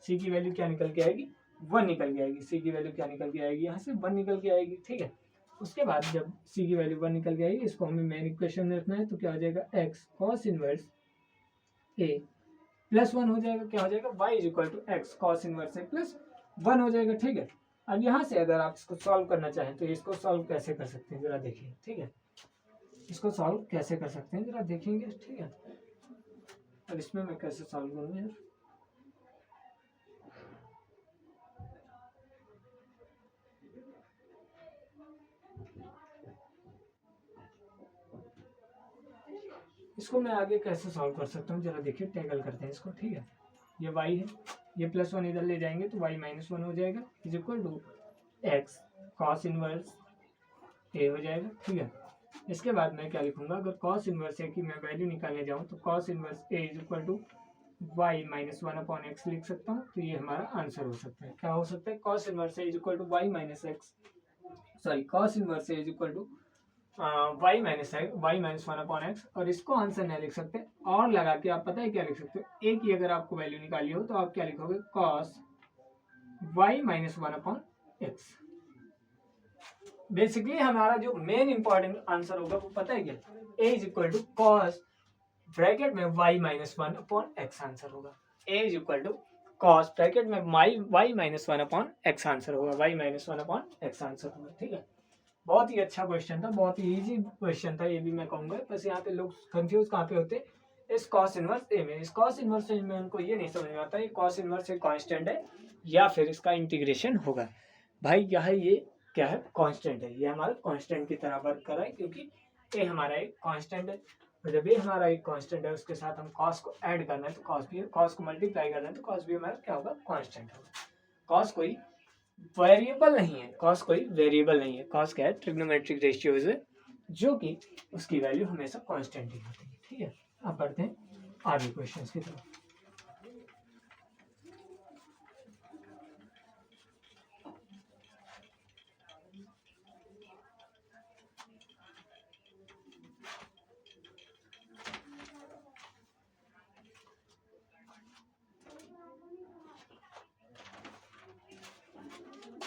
c की वैल्यू क्या निकल के आएगी, 1 निकल के आएगी। c की वैल्यू क्या निकल के आएगी, यहाँ से 1 निकल के आएगी, ठीक है। उसके बाद जब c की वैल्यू 1 निकल के आएगी, इसको हमें मेन इक्वेशन में रखना है, तो क्या हो जाएगा, x cos inverse a plus 1 हो जाएगा। क्या हो जाएगा, y is equal to x cos inverse a plus 1 हो जाएगा, ठीक है। अब यहाँ से अगर आप इसको सॉल्व करना चाहें तो इसको सॉल्व कैसे कर सकते हैं जरा देखिए, ठीक है। इसको सॉल्व कैसे कर सकते हैं जरा देखेंगे, ठीक है। अब इसमें मैं कैसे सॉल्व करूँगा यार, इसको मैं आगे कैसे सॉल्व कर सकता हूँ जरा देखिए, टैगल करते हैं इसको, ठीक है। ये y है, ये प्लस 1 इधर ले जाएंगे तो y माइनस 1 हो जाएगा, is equal to x cos inverse a हो जाएगा, ठीक है। इसके बाद मैं क्या लिखूंगा, अगर कॉस इनवर्स ए की मैं वैल्यू निकालने जाऊँ तो cos inverse a is equal to y minus 1 upon x लिख सकता हूँ। तो ये हमारा आंसर हो सकता है। क्या हो सकता है, cos inverse a is equal to y minus x, sorry cos inverse a is equal to y minus 1 upon x. और इसको आंसर नहीं लिख सकते, और लगा के आप पता है क्या लिख सकते हो, ए की अगर आपको वैल्यू निकाली हो तो आप क्या लिखोगे, cos y minus 1 upon x. Basically हमारा जो मेन इंपॉर्टेंट आंसर होगा वो पता है क्या, a is equal to cos bracket में y minus 1 upon x answer होगा। A is equal to cos bracket में y minus 1 upon x answer होगा, y minus 1 upon x answer होगा, ठीक है। बहुत ही अच्छा क्वेश्चन था, बहुत ही इजी क्वेश्चन था, ये भी मैं कहूँगा। बस यहाँ पे लोग कंफ्यूज कहाँ पे होते, इस कॉस इनवर्स ए में। इस कॉस इनवर्स ए में उनको ये नहीं समझ में आता ये कॉस इनवर्स ए कांस्टेंट है या फिर इसका इंटीग्रेशन होगा। भाई यह ये क्या है, कांस्टेंट है, ये हमारा कांस्टेंट की तरह वर्क कर रहा है, क्योंकि ए हमारा एक कांस्टेंट है। और जब ये हमारा एक कांस्टेंट है उसके साथ हम कॉस को ऐड करना है तो कॉस भी, कॉस को मल्टीप्लाई करना है तो कॉस भी हमारा क्या होगा, कांस्टेंट होगा। कॉस कोई वेरिएबल नहीं है, कॉस कोई वेरिएबल नहीं है, कॉस क्या है, ट्रिग्नोमेट्रिक रेशियोज है, जो कि उसकी वैल्यू हमेशा कांस्टेंट ही होती है, ठीक है। अब बढ़ते हैं आगे क्वेश्चंस की तरफ।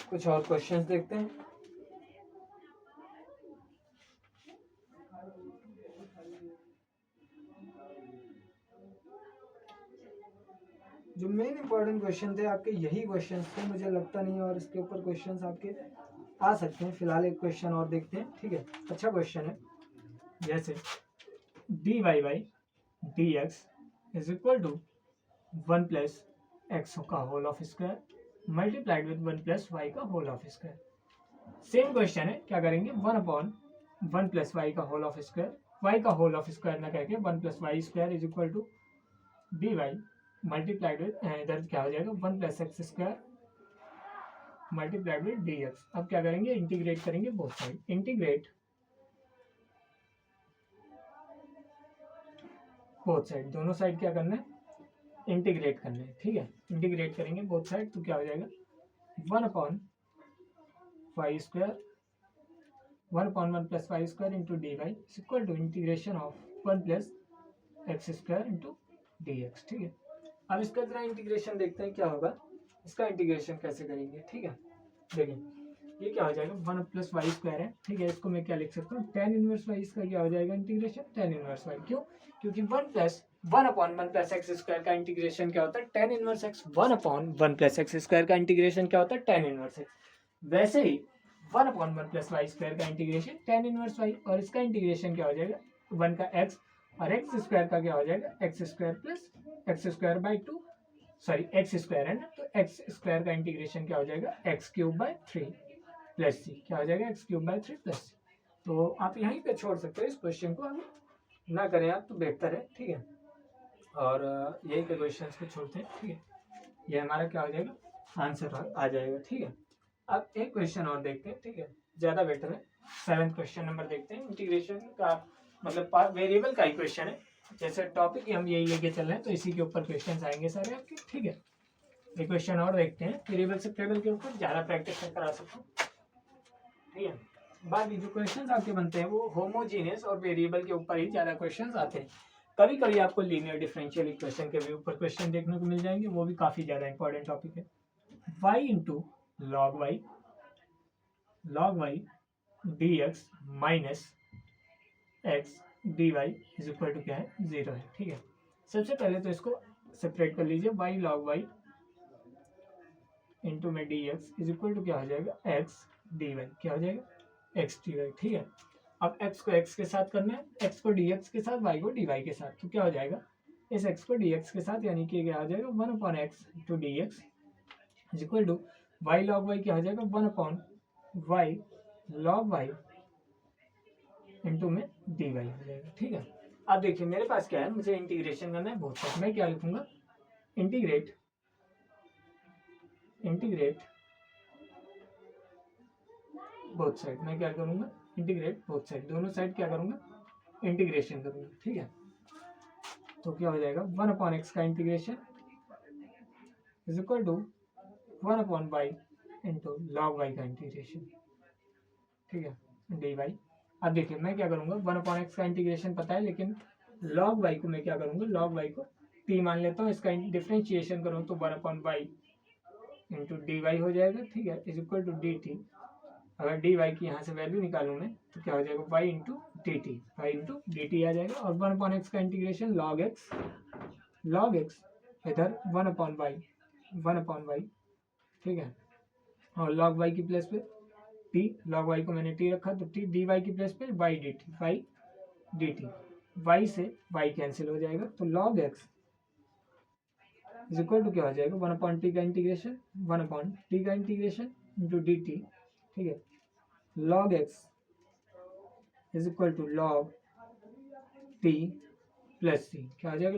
कुछ और क्वेश्चंस देखते हैं। जो मेन इंपॉर्टेंट क्वेश्चन थे आपके यही क्वेश्चंस थे, मुझे लगता नहीं, और इसके ऊपर क्वेश्चंस आपके आ सकते हैं। फिलहाल एक क्वेश्चन और देखते हैं, ठीक है। अच्छा क्वेश्चन है, जैसे d Y by D x is equal to 1 plus x का whole of square multiplied with 1 plus y का whole of square. Same question है, क्या करेंगे, 1 अपॉन 1 प्लस वाई का होल ऑफ स्क्वायर, वाई का होल ऑफ स्क्वायर ना कह के 1 plus y square is equal to d y multiplied with, इधर क्या हो जाएगा, 1 plus x square multiplied with D x. अब क्या करेंगे, इंटीग्रेट करेंगे both side, integrate both side, दोनों साइड क्या करना है, इंटीग्रेट करना है, ठीक है। इंटीग्रेट करेंगे बोथ साइड तो क्या हो जाएगा 1/5² 1/1 + 5² into dy is equal to integration of 1 + x² into dx, ठीक है। अब इसका जरा इंटीग्रेशन देखते हैं क्या होगा, इसका इंटीग्रेशन कैसे करेंगे, ठीक है। देखिए ये क्या हो जाएगा 1 + y² है, ठीक है। इसको मैं क्या लिख सकता हूँ tan इनवर्स y, इसका क्या हो जाएगा इंटीग्रेशन tan इनवर्स y, क्यों, क्योंकि 1/1 + x² का इंटीग्रेशन क्या होता है tan इनवर्स x, 1/1 + x² का इंटीग्रेशन क्या होता है tan इनवर्स x। वैसे ही 1/1 + y² का इंटीग्रेशन tan इनवर्स y, और इसका इंटीग्रेशन क्या हो जाएगा 1 का x और x² का क्या हो जाएगा x² + x²/2, सॉरी x² है ना, तो x² का इंटीग्रेशन क्या हो जाएगा x³/3 + c, क्या हो जाएगा x³/3 + c। तो आप यहीं पे छोड़ सकते हो इस क्वेश्चन को, आगे ना करें आप तो बेहतर है, ठीक है। और यही के क्वेश्चन को छोड़ते हैं, ठीक है। ये हमारा क्या हो जाएगा आंसर आ जाएगा, ठीक है। अब एक क्वेश्चन और देखते हैं, ठीक है, ज़्यादा बेटर है। 7th क्वेश्चन नंबर देखते हैं। इंटीग्रेशन का मतलब वेरिएबल का ही क्वेश्चन है, जैसे टॉपिक हम यही लेके चल रहे हैं तो इसी के ऊपर क्वेश्चन आएंगे सारे आपके, ठीक है। एक क्वेश्चन और देखते हैं वेरिएबल से टेबल के ऊपर, ज़्यादा प्रैक्टिस करा सकता हूँ, ठीक है। बाकी जो क्वेश्चंस आपके बनते हैं वो होमोजीनियस और वेरिएबल के ऊपर ही ज़्यादा क्वेश्चंस आते हैं। कभी कभी आपको लीनियर डिफरेंशियल इक्वेशन के भी ऊपर क्वेश्चन देखने को मिल जाएंगे, वो भी काफ़ी ज़्यादा इंपॉर्टेंट टॉपिक है। y into log y dx minus x dy is equal to क्या है 0 है, ठीक है। सबसे पहले तो इसको सेपरेट कर लीजिए, y log y इंटू में dx इज इक्वल टू क्या हो जाएगा x dy, क्या हो जाएगा x dy, ठीक है। अब x को x के साथ करना है, x को dx के साथ, y को dy के साथ, तो क्या हो जाएगा इस x को dx के साथ, यानी कि क्या हो जाएगा 1/x into dx is equal to y log y क्या हो जाएगा 1/y log y इंटू में dy हो जाएगा, ठीक है। अब देखिए मेरे पास क्या है, मुझे इंटीग्रेशन करना है बहुत सारा, मैं क्या लिखूंगा इंटीग्रेट बोथ साइड, मैं क्या करूंगा इंटीग्रेट बोथ साइड, दोनों साइड क्या करूंगा इंटीग्रेशन करूंगा, ठीक है। तो क्या हो जाएगा 1/x का integration is equal to 1/y into log y का इंटीग्रेशन, ठीक है dy। अब देखिए मैं क्या करूंगा 1/x का इंटीग्रेशन पता है, लेकिन log y को मैं क्या करूंगा log y को t मान लेता हूँ, इसका डिफ्रेंशिएशन करूँ तो 1/y इंटू dy हो जाएगा, ठीक है, इज इक्वल टू dt। अगर dy की यहाँ से वैल्यू निकालूं मैं तो क्या हो जाएगा y इंटू डी टी आ जाएगा, और 1/x का इंटीग्रेशन log x इधर 1/y, ठीक है, और log y की प्लेस पे t, log y को मैंने t रखा तो t dy की प्लेस पे y dt, y से y कैंसिल हो जाएगा, तो log x is equal to क्या हो जाएगा 1/t का इंटीग्रेशन इंटू dt, ठीक है, log x is equal to log t plus c, क्या हो जाएगा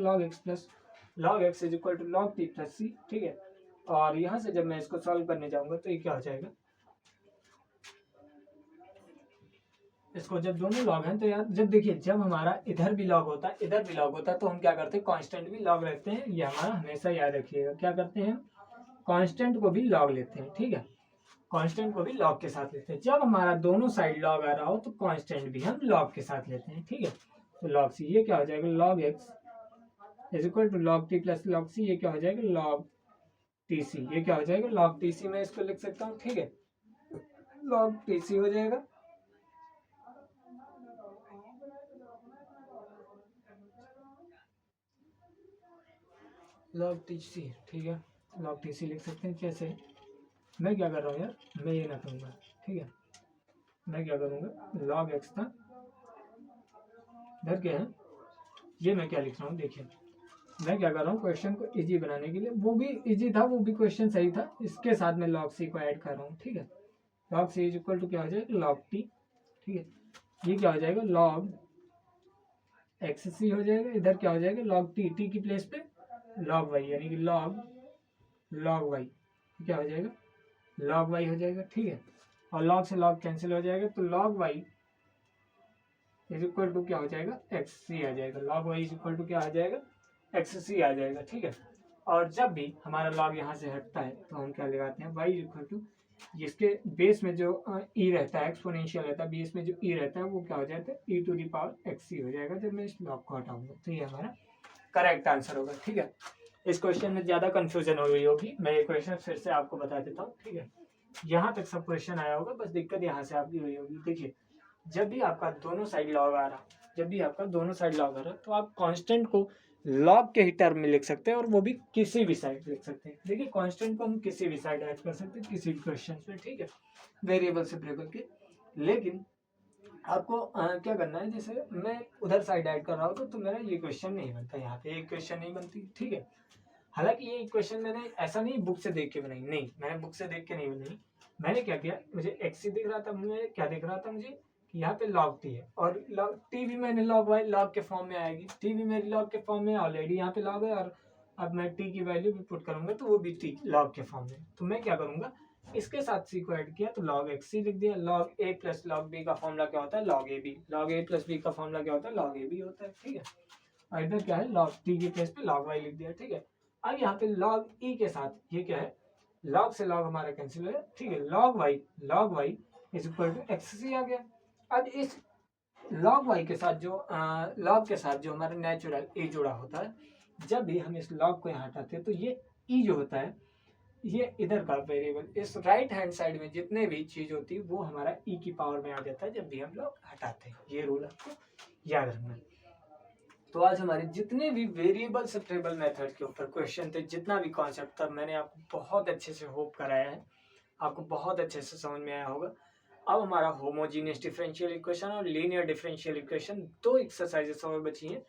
log x is equal to log t plus c, ठीक है। और यहाँ से जब मैं इसको सॉल्व करने जाऊंगा तो ये क्या हो जाएगा, इसको जब दोनों लॉग हैं तो यार जब देखिए जब हमारा इधर भी लॉग होता है इधर भी लॉग होता है तो हम क्या करते हैं कांस्टेंट भी लॉग रखते हैं, ये हमारा हमेशा याद रखिएगा, क्या करते हैं कांस्टेंट को भी लॉग लेते हैं, ठीक है, कांस्टेंट को भी लॉग के साथ लेते हैं। जब हमारा दोनों साइड लॉग आ रहा हो तो कांस्टेंट भी हम लॉग के साथ लेते हैं, ठीक है। तो लॉग सी ये क्या हो जाएगा log x is equal to log t plus log c, ये क्या हो जाएगा log tc, ये क्या हो जाएगा log tc, मैं इसको लिख सकता हूँ, ठीक है, log tc हो जाएगा। log tc, ठीक है, log tc लिख सकते हैं। जैसे मैं क्या कर रहा हूँ यार, मैं ये ना करूँगा, ठीक है, मैं क्या करूँगा log x था इधर क्या है, ये मैं क्या लिख रहा हूँ देखिए, मैं क्या कर रहा हूँ क्वेश्चन को इजी बनाने के लिए, वो भी इजी था, वो भी क्वेश्चन सही था, इसके साथ मैं log c को ऐड कर रहा हूँ, ठीक है। log c is equal to क्या हो जाएगा log t, ठीक है, ये क्या हो जाएगा log xc हो जाएगा, इधर क्या हो जाएगा log t की प्लेस पे log y, यानी कि log y क्या हो जाएगा log y हो जाएगा, ठीक है। और log से log कैंसिल हो जाएगा तो log y is equal to क्या हो जाएगा xc आ जाएगा, log y is equal to क्या आ जाएगा xc आ जाएगा, ठीक है। और जब भी हमारा लॉग यहाँ से हटता है तो हम क्या लगाते हैं, y इक्वल टू जिसके बेस में जो e रहता है, एक्सपोनेंशियल रहता है, बेस में जो e रहता है वो क्या हो जाता है e to the power xc हो जाएगा जब मैं इस लॉग को हटाऊंगा। तो ये हमारा करेक्ट आंसर होगा। ठीक है, इस क्वेश्चन में ज्यादा कंफ्यूजन हो गई होगी, मैं ये क्वेश्चन फिर से आपको बता देता हूँ। ठीक है, यहाँ तक सब क्वेश्चन आया होगा, बस दिक्कत यहाँ से आपकी हुई होगी। देखिए, जब भी आपका दोनों साइड लॉग आ रहा, तो आप कांस्टेंट को लॉग के ही टर्म में लिख सकते हैं और वो भी किसी भी साइड लिख सकते हैं। देखिए, कांस्टेंट को हम किसी भी साइड ऐड कर सकते हैं, किसी भी क्वेश्चन में। ठीक है, वेरिएबल सेपरेबल के। लेकिन आपको क्या करना है, जैसे मैं उधर साइड ऐड कर रहा हूँ तो मेरा ये क्वेश्चन नहीं बनता, यहाँ पे एक क्वेश्चन नहीं बनती। ठीक है, हालांकि ये इक्वेशन मैंने ऐसा नहीं बुक से देख के बनाई, नहीं, मैंने बुक से देख के नहीं बनाई। मैंने क्या किया, मुझे एक्स दिख रहा था, मुझे क्या दिख रहा था, मुझे कि यहाँ पे लॉग टी है और लॉग टी भी मैंने लॉग वाई लॉग के फॉर्म में आएगी, टी भी मेरी लॉग के फॉर्म में ऑलरेडी यहाँ पे लॉग है, और अब मैं टी की वैल्यू भी पुट करूंगा तो वो भी टी लॉग के फॉर्म में। तो मैं क्या करूंगा, इसके साथ सी को ऐड किया तो लॉग एक्स सी लिख दिया। Log a plus log b का फॉर्मूला क्या होता है, log a b. Log a plus b का फॉर्मूला क्या होता है, लॉग ए बी होता है। ठीक है, और इधर क्या है, लॉग टी की प्लेस पे लॉग वाई लिख दिया। ठीक है, अब यहाँ पे लॉग ई के साथ ये क्या है, लॉग से लॉग हमारा कैंसिल है। ठीक है, log y is equal to x c आ गया। अब इस लॉग वाई के साथ जो लॉग के साथ जो हमारा नेचुरल ए जुड़ा होता है, जब भी हम इस लॉग को यहाँ हटाते हैं तो ये ई जो होता है, ये इधर का वेरिएबल, इस राइट हैंड साइड में जितने भी चीज होती है वो हमारा ई की पावर में आ जाता है जब भी हम लोग हटाते हैं। ये रूल आपको याद रखना है। तो आज हमारे जितने भी वेरिएबल सेपरेबल मेथड के ऊपर क्वेश्चन थे, जितना भी कॉन्सेप्ट था, मैंने आपको बहुत अच्छे से होप कराया है, आपको बहुत अच्छे से समझ में आया होगा। अब हमारा होमोजीनियस डिफरेंशियल इक्वेशन और लीनियर डिफरेंशियल इक्वेशन दो एक्सरसाइजेस और बची हैं,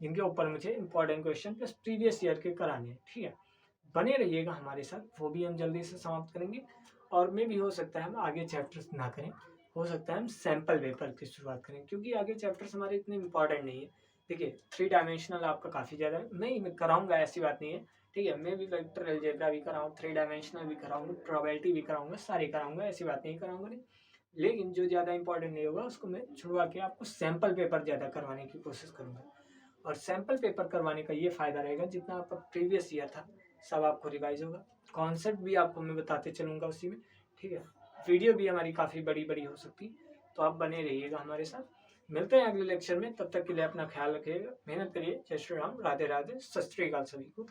जिनके ऊपर मुझे important question plus previous year के कराने हैं। ठीक है, बने रहिएगा हमारे साथ, वो भी हम जल्दी से समाप्त करेंगे। और मे भी हो सकता है हम आगे चैप्टर्स ना करें, हो सकता है हम सैम्पल पेपर की शुरुआत करें, क्योंकि आगे चैप्टर्स हमारे इतने इंपॉर्टेंट नहीं है। देखिए, 3 डायमेंशनल आपका काफ़ी ज़्यादा है, मैं कराऊंगा, ऐसी बात नहीं है। ठीक है, मैं भी वेक्टर अलजेब्रा भी कराऊँ, 3 डायमेंशनल भी कराऊंगा, प्रोबेबिलिटी भी कराऊंगा, सारे कराऊंगा, ऐसी बात नहीं कराऊंगा नहीं। लेकिन जो ज़्यादा इंपॉर्टेंट नहीं होगा उसको मैं छुड़वा के आपको सैम्पल पेपर ज़्यादा करवाने की कोशिश करूँगा। और सैम्पल पेपर करवाने का ये फ़ायदा रहेगा, जितना आपका प्रीवियस ईयर था सब आपको रिवाइज होगा, कॉन्सेप्ट भी आपको मैं बताते चलूँगा उसी में। ठीक है, वीडियो भी हमारी काफ़ी बड़ी बड़ी हो सकती, तो आप बने रहिएगा हमारे साथ। मिलते हैं अगले लेक्चर में, तब तक के लिए अपना ख्याल रखिएगा, मेहनत करिए। जय श्री राम, राधे राधे, सत श्री अकाल सभी को।